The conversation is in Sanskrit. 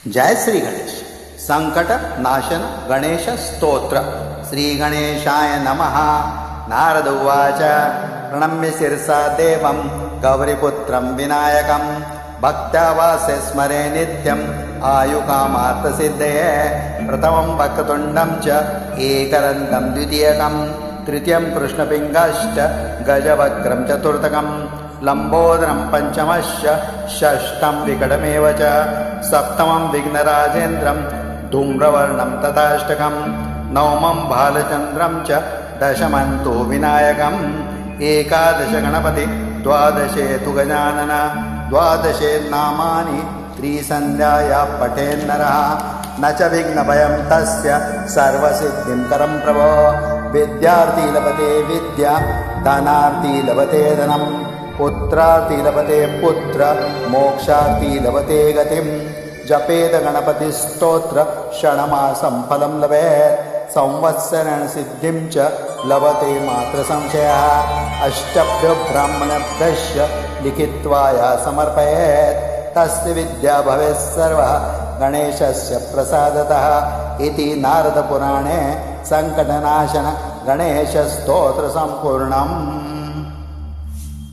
जय श्री गणेश संकट नाशन गणेश स्तोत्र श्री गणेशाय नमः। नारद उवाच प्रणम्य शिरसा देवं गौरीपुत्रं विनायकं भक्त्या वासे स्मरे नित्यम् आयुकामार्थसिद्धये। प्रथमं वक्रतुण्डं च एकदन्तं द्वितीयकं तृतीयं कृष्णपिङ्गश्च गजवक्त्रं चतुर्थकं लंबोदरं पंचमश्च षष्ठं विकटमेव च सप्तमं विघ्नराजेन्द्रं धूम्रवर्णं तथाष्टकं नवमं बालचन्द्रं च दशमं तु विनायकम् एकादश गणपति द्वादशे तु गजानन द्वादशे नामानि त्रिसन्ध्याया पठेन्नरः न च विघ्नभयं तस्य सर्वसिद्धिं करं प्रभो। विद्यार्थी लभते विद्या धनार्थी लभते धनं पुत्रार्थी लभते पुत्र मोक्षार्थी लभते गतिं। जपेद गणपति स्तोत्र षण्मासं फलं लभेत् संवत्सरेण सिद्धिं च लभते मात्र संशयः। अष्टभ्यो ब्राह्मणेभ्यश्च लिखित्वा या समर्पयेत् तस्य विद्या भवेत् सर्वः गणेशस्य प्रसादतः इति नारदपुराणे संकटनाशन गणेश स्तोत्र संपूर्णम्।